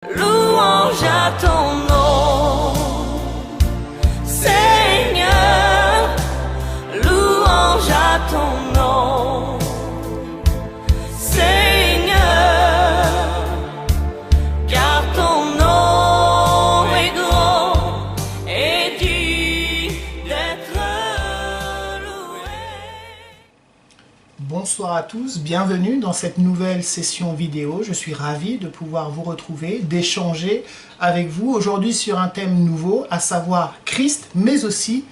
Louange à ton nom, Seigneur, louange à ton nom, Seigneur, car ton nom est grand et digne d'être loué. Bonsoir à tous, bienvenue dans cette nouvelle session vidéo. Je suis ravi de pouvoir vous retrouver, d'échanger avec vous aujourd'hui sur un thème nouveau, à savoir Christ, mais aussi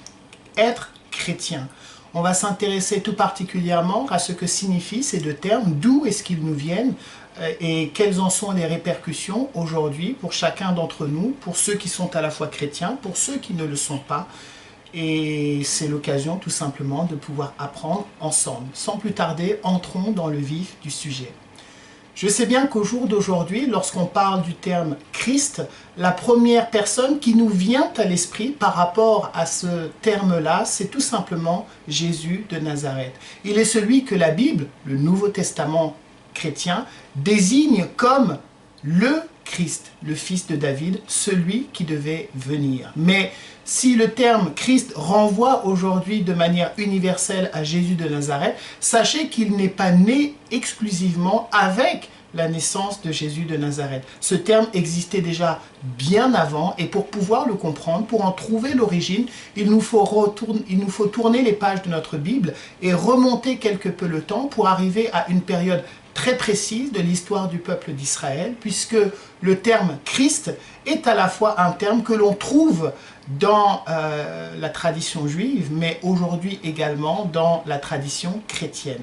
être chrétien. On va s'intéresser tout particulièrement à ce que signifient ces deux termes, d'où est-ce qu'ils nous viennent et quelles en sont les répercussions aujourd'hui pour chacun d'entre nous, pour ceux qui sont à la fois chrétiens, pour ceux qui ne le sont pas. Et c'est l'occasion tout simplement de pouvoir apprendre ensemble. Sans plus tarder, entrons dans le vif du sujet. Je sais bien qu'au jour d'aujourd'hui, lorsqu'on parle du terme Christ, la première personne qui nous vient à l'esprit par rapport à ce terme-là, c'est tout simplement Jésus de Nazareth. Il est celui que la Bible, le Nouveau Testament chrétien, désigne comme le Christ, le fils de David, celui qui devait venir. Mais si le terme Christ renvoie aujourd'hui de manière universelle à Jésus de Nazareth, sachez qu'il n'est pas né exclusivement avec la naissance de Jésus de Nazareth. Ce terme existait déjà bien avant et pour pouvoir le comprendre, pour en trouver l'origine, il nous faut tourner les pages de notre Bible et remonter quelque peu le temps pour arriver à une période très précise de l'histoire du peuple d'Israël, puisque le terme Christ est à la fois un terme que l'on trouve dans la tradition juive, mais aujourd'hui également dans la tradition chrétienne.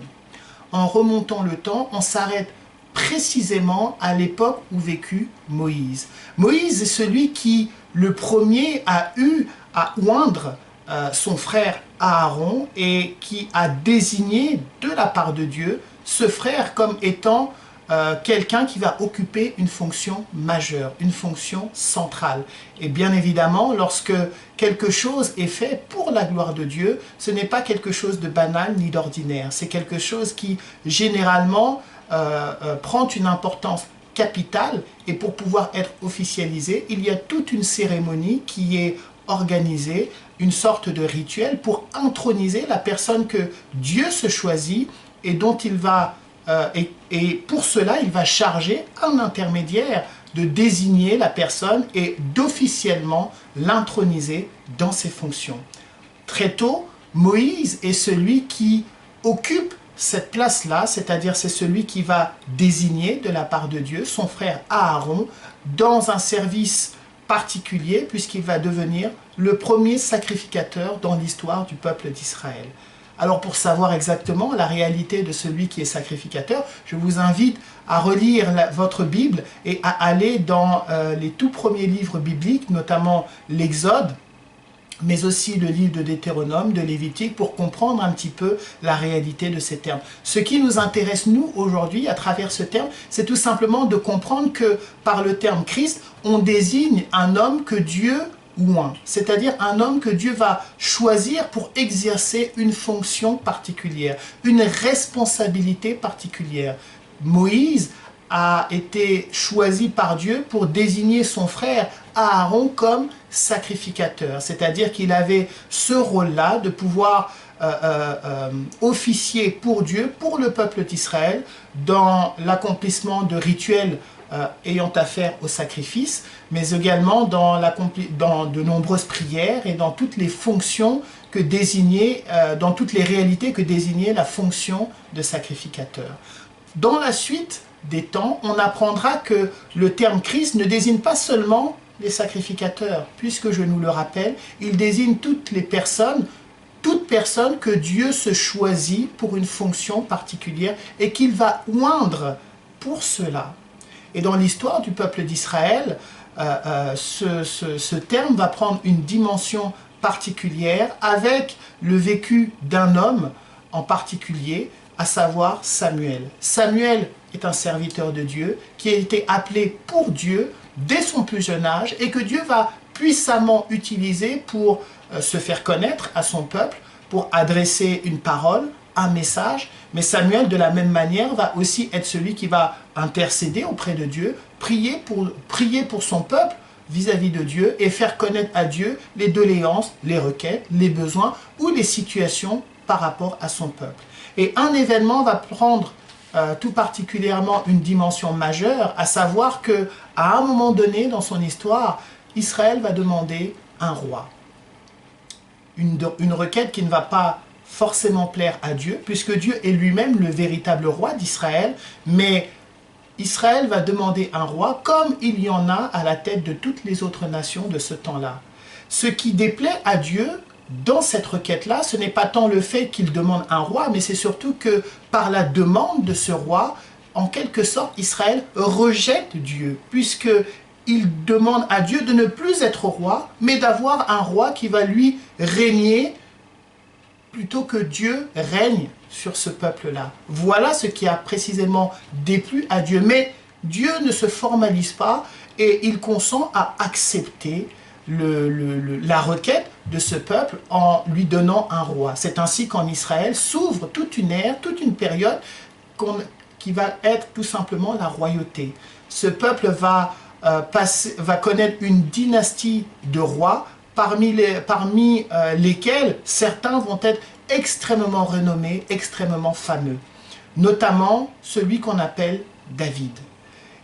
En remontant le temps, on s'arrête précisément à l'époque où vécut Moïse. Moïse est celui qui, le premier, a eu à oindre son frère Aaron et qui a désigné de la part de Dieu ce frère comme étant quelqu'un qui va occuper une fonction majeure, une fonction centrale. Et bien évidemment, lorsque quelque chose est fait pour la gloire de Dieu, ce n'est pas quelque chose de banal ni d'ordinaire. C'est quelque chose qui, généralement, prend une importance capitale. Et pour pouvoir être officialisé, il y a toute une cérémonie qui est organisée, une sorte de rituel pour introniser la personne que Dieu se choisit et dont il va, et pour cela, il va charger un intermédiaire de désigner la personne et d'officiellement l'introniser dans ses fonctions. Très tôt, Moïse est celui qui occupe cette place-là, c'est-à-dire c'est celui qui va désigner de la part de Dieu son frère Aaron dans un service particulier puisqu'il va devenir le premier sacrificateur dans l'histoire du peuple d'Israël. Alors pour savoir exactement la réalité de celui qui est sacrificateur, je vous invite à relire votre Bible et à aller dans les tout premiers livres bibliques, notamment l'Exode, mais aussi le livre de Deutéronome, de Lévitique, pour comprendre un petit peu la réalité de ces termes. Ce qui nous intéresse, nous, aujourd'hui, à travers ce terme, c'est tout simplement de comprendre que par le terme Christ, on désigne un homme que Dieu oint, c'est-à-dire un homme que Dieu va choisir pour exercer une fonction particulière, une responsabilité particulière. Moïse a été choisi par Dieu pour désigner son frère Aaron comme sacrificateur, c'est-à-dire qu'il avait ce rôle-là de pouvoir officier pour Dieu, pour le peuple d'Israël, dans l'accomplissement de rituels ayant affaire au sacrifice, mais également dans de nombreuses prières et dans toutes les fonctions que désignait, dans toutes les réalités que désignait la fonction de sacrificateur. Dans la suite des temps, on apprendra que le terme Christ ne désigne pas seulement les sacrificateurs, puisque je nous le rappelle, il désigne toutes les personnes, toute personne que Dieu se choisit pour une fonction particulière et qu'il va oindre pour cela. Et dans l'histoire du peuple d'Israël, ce terme va prendre une dimension particulière avec le vécu d'un homme en particulier, à savoir Samuel. Samuel est un serviteur de Dieu qui a été appelé pour Dieu dès son plus jeune âge et que Dieu va puissamment utiliser pour se faire connaître à son peuple, pour adresser une parole, un message. Mais Samuel, de la même manière, va aussi être celui qui va intercéder auprès de Dieu, prier pour son peuple vis-à-vis de Dieu et faire connaître à Dieu les doléances, les requêtes, les besoins ou les situations par rapport à son peuple. Et un événement va prendre tout particulièrement une dimension majeure, à savoir que à un moment donné dans son histoire, Israël va demander un roi. Une requête qui ne va pas forcément plaire à Dieu, puisque Dieu est lui-même le véritable roi d'Israël, mais Israël va demander un roi comme il y en a à la tête de toutes les autres nations de ce temps-là. Ce qui déplaît à Dieu dans cette requête-là, ce n'est pas tant le fait qu'il demande un roi, mais c'est surtout que par la demande de ce roi, en quelque sorte, Israël rejette Dieu, puisqu'il demande à Dieu de ne plus être roi, mais d'avoir un roi qui va lui régner plutôt que Dieu règne sur ce peuple-là. Voilà ce qui a précisément déplu à Dieu. Mais Dieu ne se formalise pas et il consent à accepter la requête de ce peuple en lui donnant un roi. C'est ainsi qu'en Israël s'ouvre toute une ère, toute une période qui va être tout simplement la royauté. Ce peuple va connaître une dynastie de rois parmi lesquels certains vont être extrêmement renommés, extrêmement fameux. Notamment celui qu'on appelle David.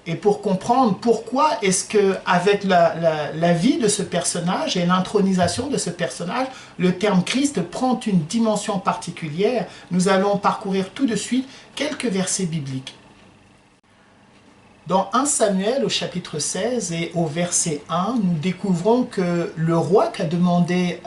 Et pour comprendre pourquoi est-ce que avec la vie de ce personnage et l'intronisation de ce personnage, le terme Christ prend une dimension particulière, nous allons parcourir tout de suite quelques versets bibliques. Dans 1 Samuel au chapitre 16 et au verset 1, nous découvrons que le roi qu'a demandé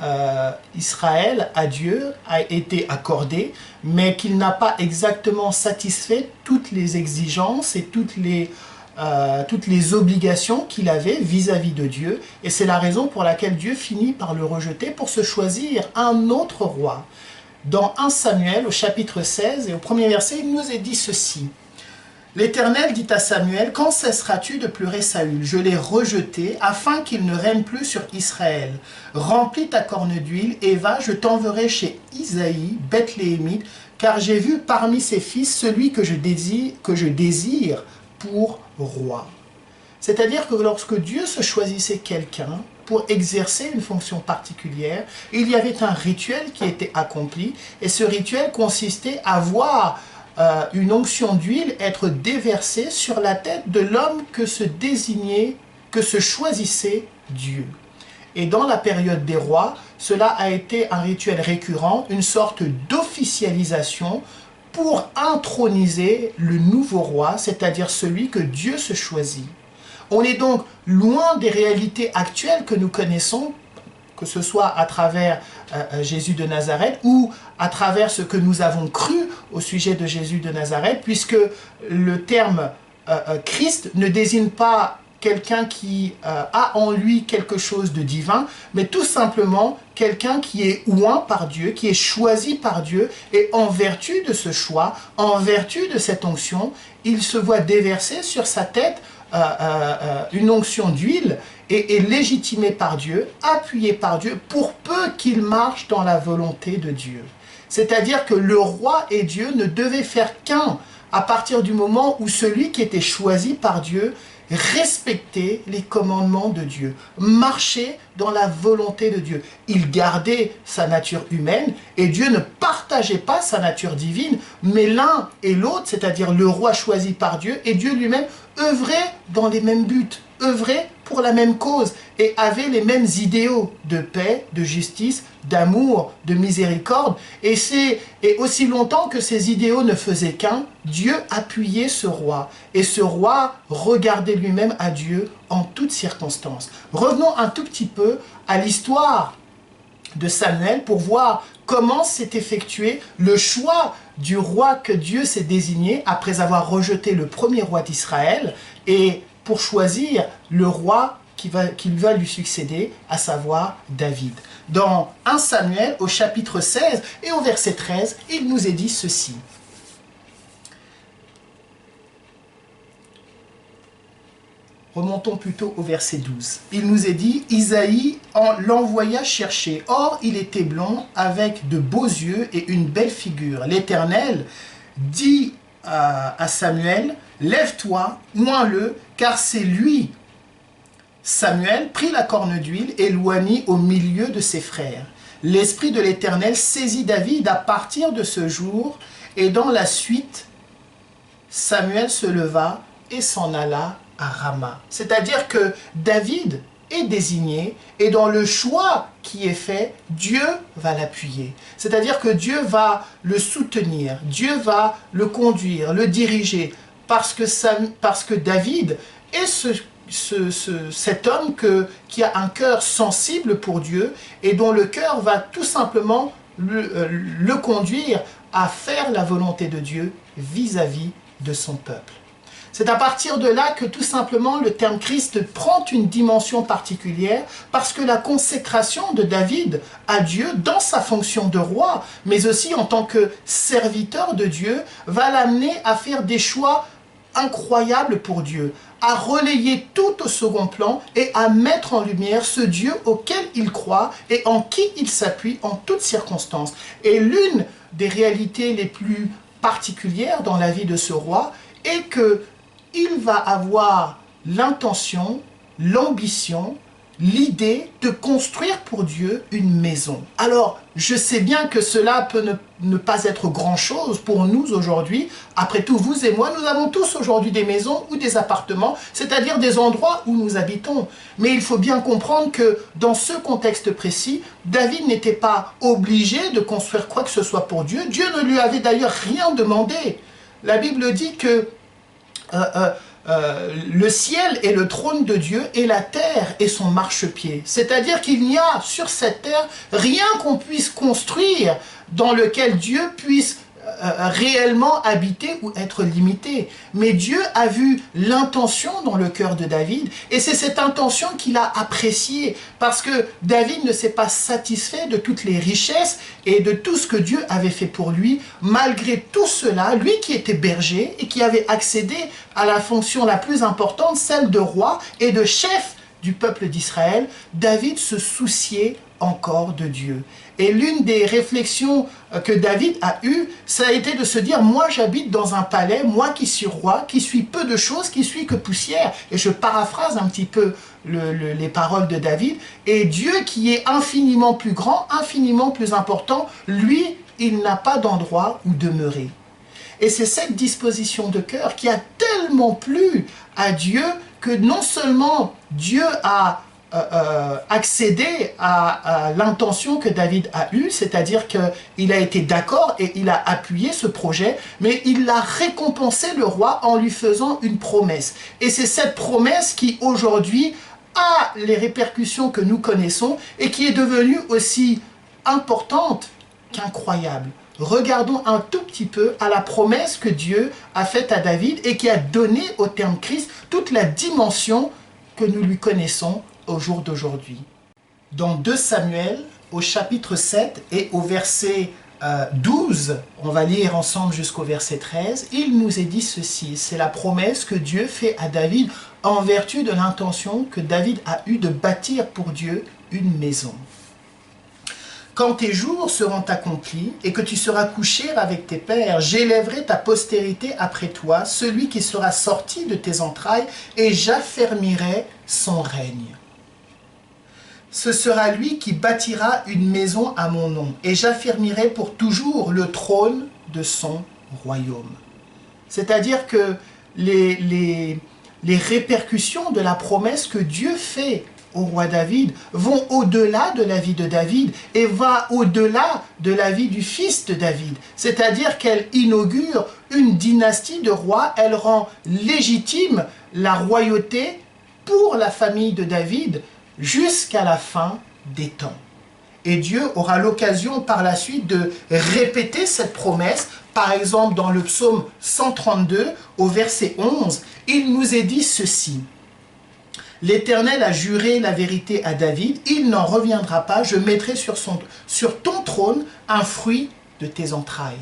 Israël à Dieu a été accordé, mais qu'il n'a pas exactement satisfait toutes les exigences et toutes les obligations qu'il avait vis-à-vis de Dieu. Et c'est la raison pour laquelle Dieu finit par le rejeter pour se choisir un autre roi. Dans 1 Samuel au chapitre 16 et au premier verset, il nous est dit ceci. L'Éternel dit à Samuel, « Quand cesseras-tu de pleurer Saül? Je l'ai rejeté, afin qu'il ne règne plus sur Israël. Remplis ta corne d'huile, et va, je t'enverrai chez Isaïe, Bethléemite, car j'ai vu parmi ses fils celui que je désire pour roi. » C'est-à-dire que lorsque Dieu se choisissait quelqu'un pour exercer une fonction particulière, il y avait un rituel qui était accompli, et ce rituel consistait à voir une onction d'huile être déversée sur la tête de l'homme que se choisissait Dieu. Et dans la période des rois, cela a été un rituel récurrent, une sorte d'officialisation pour introniser le nouveau roi, c'est-à-dire celui que Dieu se choisit. On est donc loin des réalités actuelles que nous connaissons, que ce soit à travers Jésus de Nazareth ou à travers ce que nous avons cru au sujet de Jésus de Nazareth, puisque le terme Christ ne désigne pas quelqu'un qui a en lui quelque chose de divin, mais tout simplement quelqu'un qui est oint par Dieu, qui est choisi par Dieu, et en vertu de ce choix, en vertu de cette onction, il se voit déverser sur sa tête une onction d'huile et est légitimé par Dieu, appuyé par Dieu, pour peu qu'il marche dans la volonté de Dieu. C'est-à-dire que le roi et Dieu ne devaient faire qu'un à partir du moment où celui qui était choisi par Dieu respectait les commandements de Dieu, marchait dans la volonté de Dieu. Il gardait sa nature humaine et Dieu ne partageait pas sa nature divine, mais l'un et l'autre, c'est-à-dire le roi choisi par Dieu et Dieu lui-même, œuvraient dans les mêmes buts, œuvraient pour la même cause et avaient les mêmes idéaux de paix, de justice, d'amour, de miséricorde. Et aussi longtemps que ces idéaux ne faisaient qu'un, Dieu appuyait ce roi. Et ce roi regardait lui-même à Dieu en toutes circonstances. Revenons un tout petit peu à l'histoire de Samuel pour voir comment s'est effectué le choix du roi que Dieu s'est désigné après avoir rejeté le premier roi d'Israël et pour choisir le roi qui va lui succéder, à savoir David. Dans 1 Samuel au chapitre 16 et au verset 13, il nous est dit ceci. Remontons plutôt au verset 12. Il nous est dit, Isaïe l'envoya chercher. Or, il était blond, avec de beaux yeux et une belle figure. L'Éternel dit à Samuel, « Lève-toi, oins-le, car c'est lui. » Samuel prit la corne d'huile et l'oignit au milieu de ses frères. L'Esprit de l'Éternel saisit David à partir de ce jour, et dans la suite, Samuel se leva et s'en alla à Rama. C'est-à-dire que David est désigné, et dans le choix qui est fait, Dieu va l'appuyer. C'est-à-dire que Dieu va le soutenir, Dieu va le conduire, le diriger, parce que David est cet homme qui a un cœur sensible pour Dieu, et dont le cœur va tout simplement le conduire à faire la volonté de Dieu vis-à-vis de son peuple. C'est à partir de là que tout simplement le terme Christ prend une dimension particulière, parce que la consécration de David à Dieu dans sa fonction de roi, mais aussi en tant que serviteur de Dieu, va l'amener à faire des choix incroyables pour Dieu, à relayer tout au second plan et à mettre en lumière ce Dieu auquel il croit et en qui il s'appuie en toutes circonstances. Et l'une des réalités les plus particulières dans la vie de ce roi est que il va avoir l'intention, l'ambition, l'idée de construire pour Dieu une maison. Alors, je sais bien que cela peut ne pas être grand-chose pour nous aujourd'hui. Après tout, vous et moi, nous avons tous aujourd'hui des maisons ou des appartements, c'est-à-dire des endroits où nous habitons. Mais il faut bien comprendre que dans ce contexte précis, David n'était pas obligé de construire quoi que ce soit pour Dieu. Dieu ne lui avait d'ailleurs rien demandé. La Bible dit que le ciel est le trône de Dieu et la terre est son marchepied. C'est-à-dire qu'il n'y a sur cette terre rien qu'on puisse construire dans lequel Dieu puisse réellement habiter ou être limité. Mais Dieu a vu l'intention dans le cœur de David, et c'est cette intention qu'il a appréciée, parce que David ne s'est pas satisfait de toutes les richesses et de tout ce que Dieu avait fait pour lui. Malgré tout cela, lui qui était berger et qui avait accédé à la fonction la plus importante, celle de roi et de chef du peuple d'Israël, David se souciait encore de Dieu. Et l'une des réflexions que David a eues, ça a été de se dire, moi j'habite dans un palais, moi qui suis roi, qui suis peu de choses, qui suis que poussière. Et je paraphrase un petit peu les paroles de David. Et Dieu qui est infiniment plus grand, infiniment plus important, lui, il n'a pas d'endroit où demeurer. Et c'est cette disposition de cœur qui a tellement plu à Dieu que non seulement Dieu a accédé à l'intention que David a eue, c'est-à-dire qu'il a été d'accord et il a appuyé ce projet, mais il a récompensé le roi en lui faisant une promesse. Et c'est cette promesse qui aujourd'hui a les répercussions que nous connaissons et qui est devenue aussi importante qu'incroyable. Regardons un tout petit peu à la promesse que Dieu a faite à David et qui a donné au terme Christ toute la dimension que nous lui connaissons au jour d'aujourd'hui. Dans 2 Samuel, au chapitre 7 et au verset 12, on va lire ensemble jusqu'au verset 13, il nous est dit ceci, c'est la promesse que Dieu fait à David en vertu de l'intention que David a eue de bâtir pour Dieu une maison. Quand tes jours seront accomplis et que tu seras couché avec tes pères, j'élèverai ta postérité après toi, celui qui sera sorti de tes entrailles, et j'affermirai son règne. Ce sera lui qui bâtira une maison à mon nom, et j'affermirai pour toujours le trône de son royaume. C'est-à-dire que les répercussions de la promesse que Dieu fait au roi David vont au-delà de la vie de David et va au-delà de la vie du fils de David. C'est-à-dire qu'elle inaugure une dynastie de rois, elle rend légitime la royauté pour la famille de David jusqu'à la fin des temps. Et Dieu aura l'occasion par la suite de répéter cette promesse. Par exemple, dans le psaume 132, au verset 11, il nous est dit ceci. L'Éternel a juré la vérité à David, il n'en reviendra pas, je mettrai sur ton trône un fruit de tes entrailles.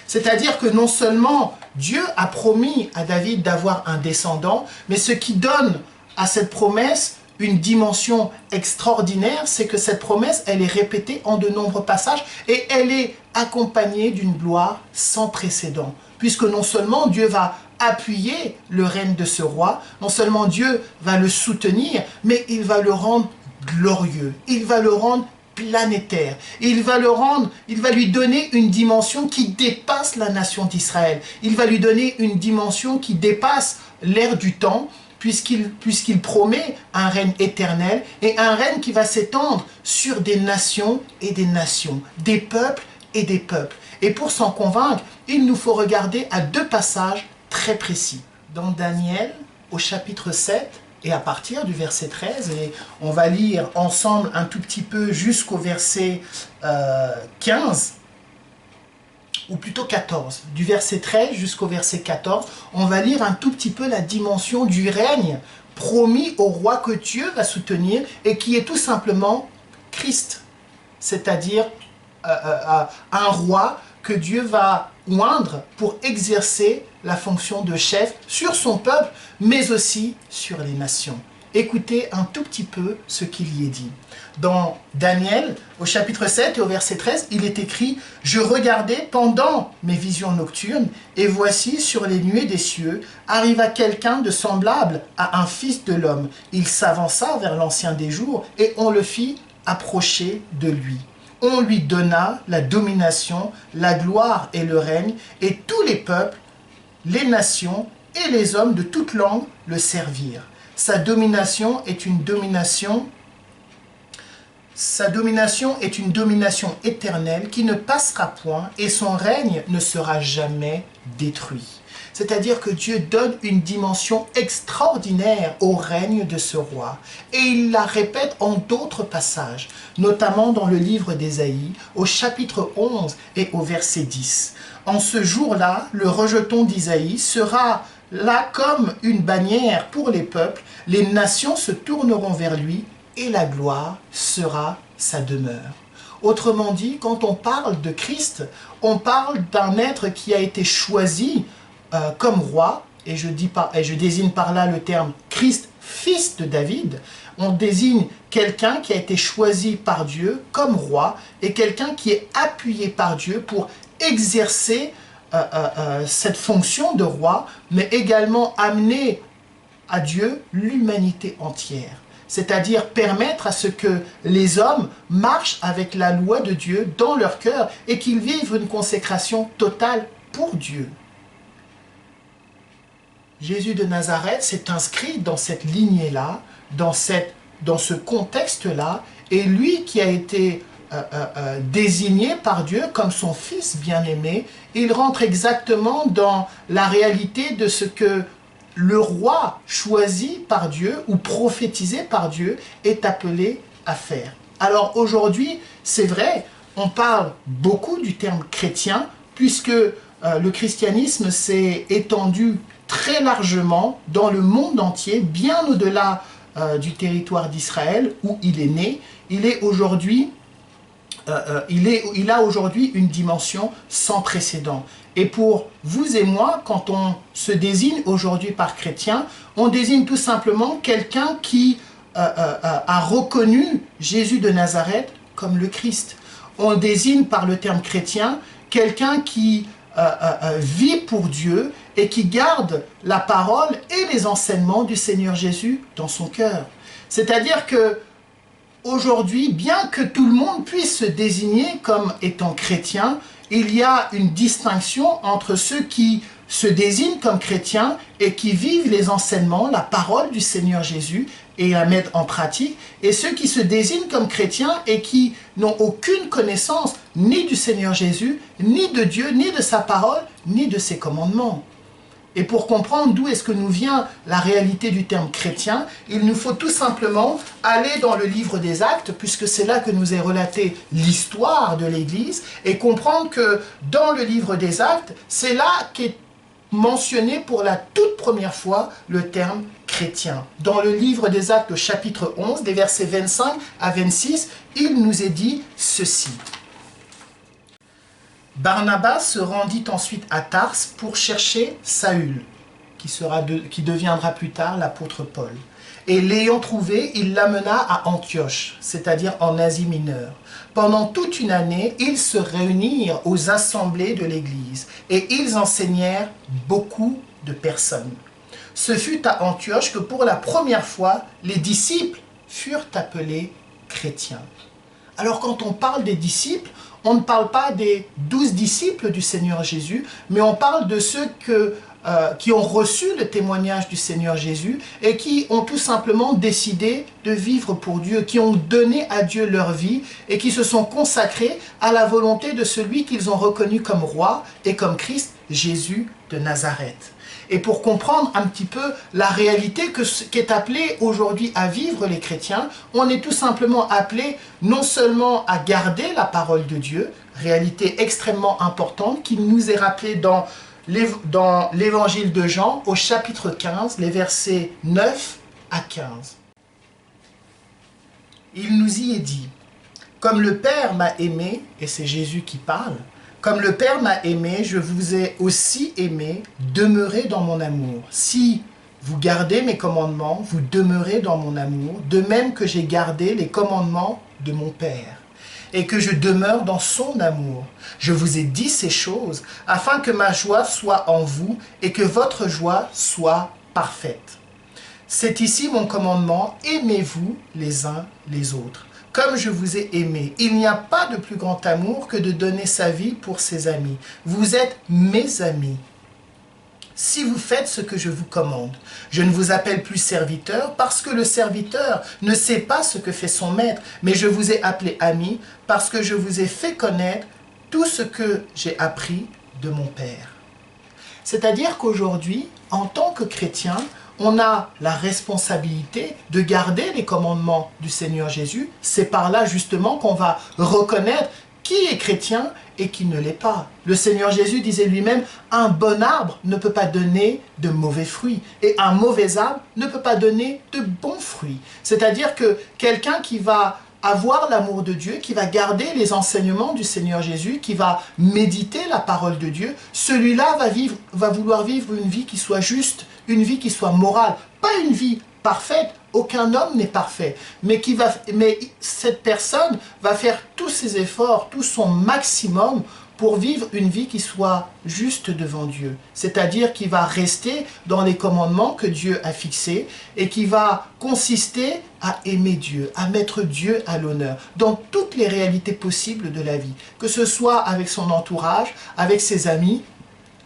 C'est-à-dire que non seulement Dieu a promis à David d'avoir un descendant, mais ce qui donne à cette promesse une dimension extraordinaire, c'est que cette promesse, elle est répétée en de nombreux passages et elle est accompagnée d'une gloire sans précédent. Puisque non seulement Dieu va appuyer le règne de ce roi, non seulement Dieu va le soutenir, mais il va le rendre glorieux, il va le rendre planétaire, il va lui donner une dimension qui dépasse la nation d'Israël, il va lui donner une dimension qui dépasse l'ère du temps, puisqu'il promet un règne éternel et un règne qui va s'étendre sur des nations et des nations, des peuples et des peuples. Et pour s'en convaincre, il nous faut regarder à deux passages très précis. Dans Daniel, au chapitre 7, et à partir du verset 13, et on va lire ensemble un tout petit peu jusqu'au verset 15, ou plutôt 14, du verset 13 jusqu'au verset 14, on va lire un tout petit peu la dimension du règne promis au roi que Dieu va soutenir et qui est tout simplement Christ, c'est-à-dire un roi que Dieu va oindre pour exercer la fonction de chef sur son peuple, mais aussi sur les nations. Écoutez un tout petit peu ce qu'il y est dit. Dans Daniel, au chapitre 7 et au verset 13, il est écrit « Je regardais pendant mes visions nocturnes, et voici sur les nuées des cieux, arriva quelqu'un de semblable à un fils de l'homme. Il s'avança vers l'ancien des jours, et on le fit approcher de lui. On lui donna la domination, la gloire et le règne, et tous les peuples, les nations et les hommes de toute langue le servirent. Sa domination est une domination éternelle qui ne passera point et son règne ne sera jamais détruit. C'est-à-dire que Dieu donne une dimension extraordinaire au règne de ce roi. Et il la répète en d'autres passages, notamment dans le livre d'Ésaïe, au chapitre 11 et au verset 10. En ce jour-là, le rejeton d'Isaïe sera là comme une bannière pour les peuples, les nations se tourneront vers lui et la gloire sera sa demeure. Autrement dit, quand on parle de Christ, on parle d'un être qui a été choisi comme roi, et je désigne par là le terme Christ, fils de David. On désigne quelqu'un qui a été choisi par Dieu comme roi et quelqu'un qui est appuyé par Dieu pour exercer cette fonction de roi, mais également amener à Dieu l'humanité entière. C'est-à-dire permettre à ce que les hommes marchent avec la loi de Dieu dans leur cœur et qu'ils vivent une consécration totale pour Dieu. Jésus de Nazareth s'est inscrit dans cette lignée-là, dans ce contexte-là, et lui qui a été désigné par Dieu comme son fils bien-aimé, il rentre exactement dans la réalité de ce que le roi choisi par Dieu ou prophétisé par Dieu est appelé à faire. Alors aujourd'hui, c'est vrai, on parle beaucoup du terme chrétien, puisque le christianisme s'est étendu très largement dans le monde entier, bien au-delà du territoire d'Israël où il est né. Il a aujourd'hui une dimension sans précédent. Et pour vous et moi, quand on se désigne aujourd'hui par chrétien, on désigne tout simplement quelqu'un qui a reconnu Jésus de Nazareth comme le Christ. On désigne par le terme chrétien quelqu'un qui vit pour Dieu et qui garde la parole et les enseignements du Seigneur Jésus dans son cœur. C'est-à-dire que aujourd'hui, bien que tout le monde puisse se désigner comme étant chrétien, il y a une distinction entre ceux qui se désignent comme chrétiens et qui vivent les enseignements, la parole du Seigneur Jésus et la mettent en pratique, et ceux qui se désignent comme chrétiens et qui n'ont aucune connaissance ni du Seigneur Jésus, ni de Dieu, ni de sa parole, ni de ses commandements. Et pour comprendre d'où est-ce que nous vient la réalité du terme chrétien, il nous faut tout simplement aller dans le livre des Actes, puisque c'est là que nous est relatée l'histoire de l'Église, et comprendre que dans le livre des Actes, c'est là qu'est mentionné pour la toute première fois le terme chrétien. Dans le livre des Actes, au chapitre 11, des versets 25 à 26, il nous est dit ceci. Barnabas se rendit ensuite à Tarse pour chercher Saül, qui deviendra plus tard l'apôtre Paul. Et l'ayant trouvé, il l'amena à Antioche, c'est-à-dire en Asie mineure. Pendant toute une année, ils se réunirent aux assemblées de l'Église et ils enseignèrent beaucoup de personnes. Ce fut à Antioche que pour la première fois, les disciples furent appelés chrétiens. Alors quand on parle des disciples, on ne parle pas des 12 disciples du Seigneur Jésus, mais on parle de ceux qui ont reçu le témoignage du Seigneur Jésus et qui ont tout simplement décidé de vivre pour Dieu, qui ont donné à Dieu leur vie et qui se sont consacrés à la volonté de celui qu'ils ont reconnu comme roi et comme Christ, Jésus de Nazareth. Et pour comprendre un petit peu la réalité qu'est appelée aujourd'hui à vivre les chrétiens, on est tout simplement appelé non seulement à garder la parole de Dieu, réalité extrêmement importante qui nous est rappelée dans l'évangile de Jean au chapitre 15, les versets 9 à 15. Il nous y est dit, « Comme le Père m'a aimé, et c'est Jésus qui parle, comme le Père m'a aimé, je vous ai aussi aimé, demeurez dans mon amour. Si vous gardez mes commandements, vous demeurez dans mon amour, de même que j'ai gardé les commandements de mon Père, et que je demeure dans son amour. Je vous ai dit ces choses, afin que ma joie soit en vous, et que votre joie soit parfaite. C'est ici mon commandement, aimez-vous les uns les autres. Comme je vous ai aimé, il n'y a pas de plus grand amour que de donner sa vie pour ses amis. Vous êtes mes amis. Si vous faites ce que je vous commande, je ne vous appelle plus serviteur parce que le serviteur ne sait pas ce que fait son maître, mais je vous ai appelé ami parce que je vous ai fait connaître tout ce que j'ai appris de mon Père. C'est-à-dire qu'aujourd'hui, en tant que chrétien, on a la responsabilité de garder les commandements du Seigneur Jésus. C'est par là justement qu'on va reconnaître qui est chrétien et qui ne l'est pas. Le Seigneur Jésus disait lui-même, un bon arbre ne peut pas donner de mauvais fruits et un mauvais arbre ne peut pas donner de bons fruits. C'est-à-dire que quelqu'un qui va avoir l'amour de Dieu, qui va garder les enseignements du Seigneur Jésus, qui va méditer la parole de Dieu, celui-là va vouloir vivre une vie qui soit juste, une vie qui soit morale, pas une vie parfaite, aucun homme n'est parfait, mais cette personne va faire tous ses efforts, tout son maximum pour vivre une vie qui soit juste devant Dieu. C'est-à-dire qui va rester dans les commandements que Dieu a fixés et qui va consister à aimer Dieu, à mettre Dieu à l'honneur dans toutes les réalités possibles de la vie. Que ce soit avec son entourage, avec ses amis,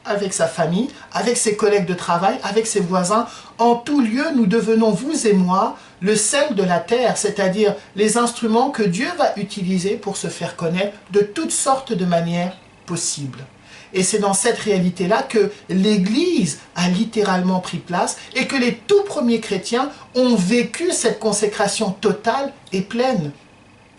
avec sa famille, avec ses collègues de travail, avec ses voisins. En tout lieu, nous devenons, vous et moi, le sel de la terre, c'est-à-dire les instruments que Dieu va utiliser pour se faire connaître de toutes sortes de manières possibles. Et c'est dans cette réalité-là que l'Église a littéralement pris place et que les tout premiers chrétiens ont vécu cette consécration totale et pleine.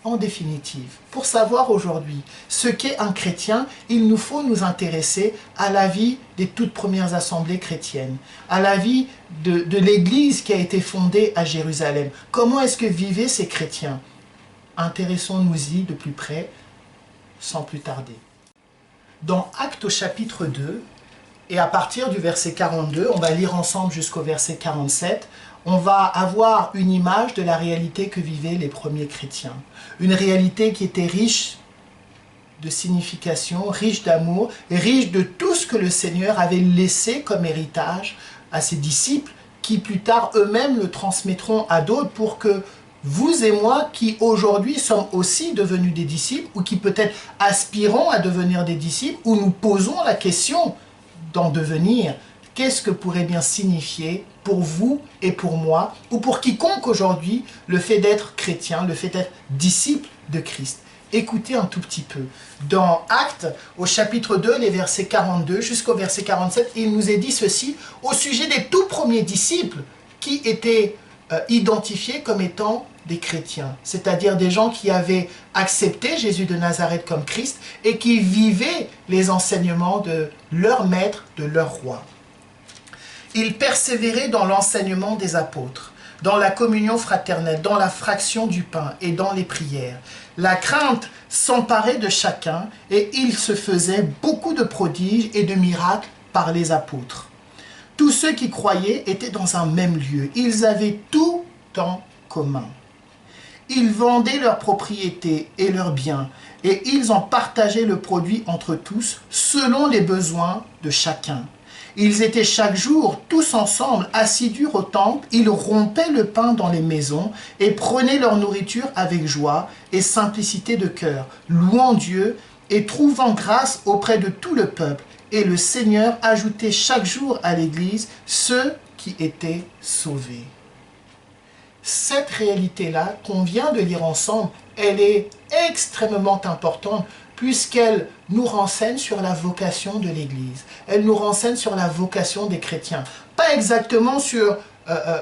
En définitive, pour savoir aujourd'hui ce qu'est un chrétien, il nous faut nous intéresser à la vie des toutes premières assemblées chrétiennes, à la vie de l'Église qui a été fondée à Jérusalem. Comment est-ce que vivaient ces chrétiens? Intéressons-nous-y de plus près, sans plus tarder. Dans Actes au chapitre 2, et à partir du verset 42, on va lire ensemble jusqu'au verset 47, on va avoir une image de la réalité que vivaient les premiers chrétiens. Une réalité qui était riche de signification, riche d'amour, riche de tout ce que le Seigneur avait laissé comme héritage à ses disciples, qui plus tard eux-mêmes le transmettront à d'autres pour que vous et moi, qui aujourd'hui sommes aussi devenus des disciples, ou qui peut-être aspirons à devenir des disciples, ou nous posons la question d'en devenir, qu'est-ce que pourrait bien signifier pour vous et pour moi, ou pour quiconque aujourd'hui, le fait d'être chrétien, le fait d'être disciple de Christ? Écoutez un tout petit peu. Dans Actes, au chapitre 2, les versets 42 jusqu'au verset 47, il nous est dit ceci au sujet des tout premiers disciples qui étaient identifiés comme étant des chrétiens, c'est-à-dire des gens qui avaient accepté Jésus de Nazareth comme Christ et qui vivaient les enseignements de leur maître, de leur roi. Ils persévéraient dans l'enseignement des apôtres, dans la communion fraternelle, dans la fraction du pain et dans les prières. La crainte s'emparait de chacun et il se faisait beaucoup de prodiges et de miracles par les apôtres. Tous ceux qui croyaient étaient dans un même lieu. Ils avaient tout temps commun. Ils vendaient leurs propriétés et leurs biens, et ils en partageaient le produit entre tous, selon les besoins de chacun. Ils étaient chaque jour, tous ensemble, assidus au temple, ils rompaient le pain dans les maisons et prenaient leur nourriture avec joie et simplicité de cœur, louant Dieu et trouvant grâce auprès de tout le peuple. Et le Seigneur ajoutait chaque jour à l'Église ceux qui étaient sauvés. Cette réalité-là qu'on vient de lire ensemble, elle est extrêmement importante puisqu'elle nous renseigne sur la vocation de l'Église. Elle nous renseigne sur la vocation des chrétiens. Pas exactement sur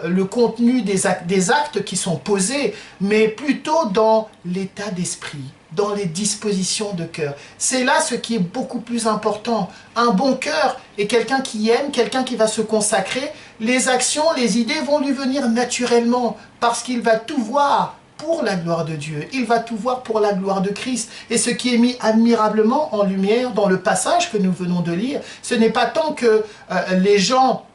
le contenu des actes qui sont posés, mais plutôt dans l'état d'esprit, dans les dispositions de cœur. C'est là ce qui est beaucoup plus important. Un bon cœur est quelqu'un qui aime, quelqu'un qui va se consacrer. Les actions, les idées vont lui venir naturellement parce qu'il va tout voir pour la gloire de Dieu. Il va tout voir pour la gloire de Christ. Et ce qui est mis admirablement en lumière dans le passage que nous venons de lire, ce n'est pas tant que les gens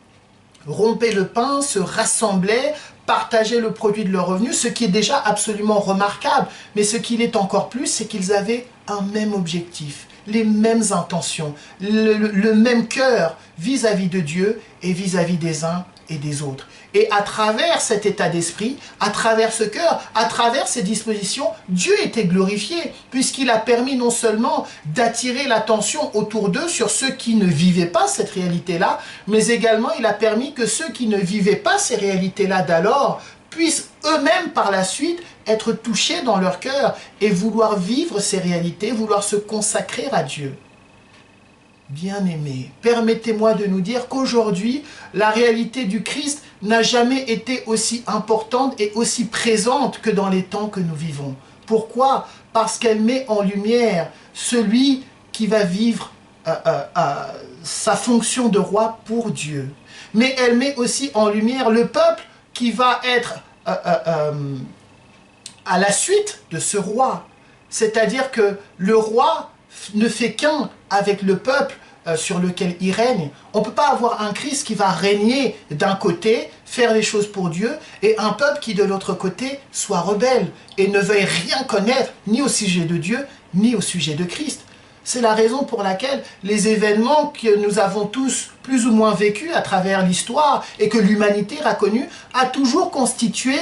rompaient le pain, se rassemblaient, partageaient le produit de leurs revenus, ce qui est déjà absolument remarquable. Mais ce qu'il est encore plus, c'est qu'ils avaient un même objectif, les mêmes intentions, le même cœur vis-à-vis de Dieu et vis-à-vis des uns et des autres. Et à travers cet état d'esprit, à travers ce cœur, à travers ces dispositions, Dieu était glorifié, puisqu'il a permis non seulement d'attirer l'attention autour d'eux sur ceux qui ne vivaient pas cette réalité-là, mais également il a permis que ceux qui ne vivaient pas ces réalités-là d'alors puissent eux-mêmes par la suite être touchés dans leur cœur et vouloir vivre ces réalités, vouloir se consacrer à Dieu. Bien-aimés, permettez-moi de nous dire qu'aujourd'hui, la réalité du Christ n'a jamais été aussi importante et aussi présente que dans les temps que nous vivons. Pourquoi? Parce qu'elle met en lumière celui qui va vivre sa fonction de roi pour Dieu. Mais elle met aussi en lumière le peuple qui va être à la suite de ce roi. C'est-à-dire que le roi ne fait qu'un avec le peuple sur lequel il règne. On ne peut pas avoir un Christ qui va régner d'un côté, faire les choses pour Dieu, et un peuple qui de l'autre côté soit rebelle et ne veuille rien connaître ni au sujet de Dieu, ni au sujet de Christ. C'est la raison pour laquelle les événements que nous avons tous plus ou moins vécus à travers l'histoire et que l'humanité a connu a toujours constitué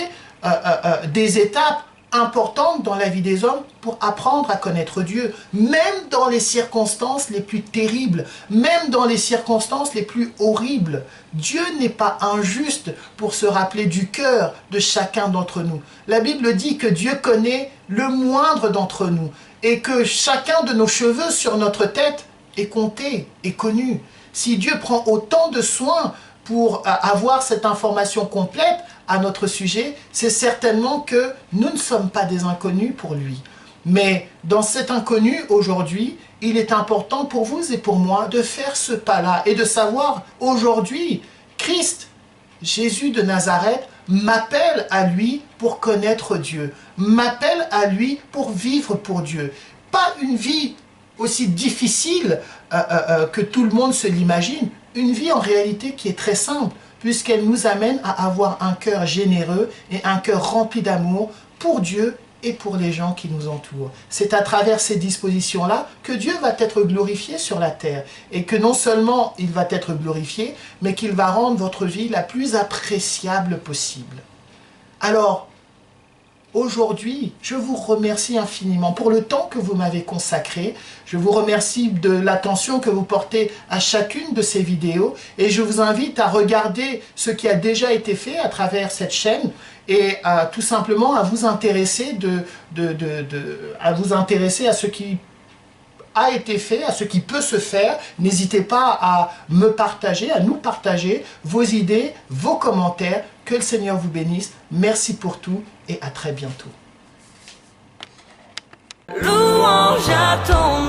des étapes importante dans la vie des hommes pour apprendre à connaître Dieu, même dans les circonstances les plus terribles, même dans les circonstances les plus horribles. Dieu n'est pas injuste pour se rappeler du cœur de chacun d'entre nous. La Bible dit que Dieu connaît le moindre d'entre nous et que chacun de nos cheveux sur notre tête est compté, est connu. Si Dieu prend autant de soin pour avoir cette information complète à notre sujet, c'est certainement que nous ne sommes pas des inconnus pour lui. Mais dans cet inconnu, aujourd'hui, il est important pour vous et pour moi de faire ce pas-là et de savoir, aujourd'hui, Christ, Jésus de Nazareth, m'appelle à lui pour connaître Dieu, m'appelle à lui pour vivre pour Dieu. Pas une vie aussi difficile que tout le monde se l'imagine, une vie en réalité qui est très simple, puisqu'elle nous amène à avoir un cœur généreux et un cœur rempli d'amour pour Dieu et pour les gens qui nous entourent. C'est à travers ces dispositions-là que Dieu va être glorifié sur la terre, et que non seulement il va être glorifié, mais qu'il va rendre votre vie la plus appréciable possible. Alors, aujourd'hui, je vous remercie infiniment pour le temps que vous m'avez consacré. Je vous remercie de l'attention que vous portez à chacune de ces vidéos et je vous invite à regarder ce qui a déjà été fait à travers cette chaîne et tout simplement à vous intéresser à ce qui a été fait, à ce qui peut se faire. N'hésitez pas à me partager, à nous partager vos idées, vos commentaires. Que le Seigneur vous bénisse. Merci pour tout et à très bientôt. Louange à ton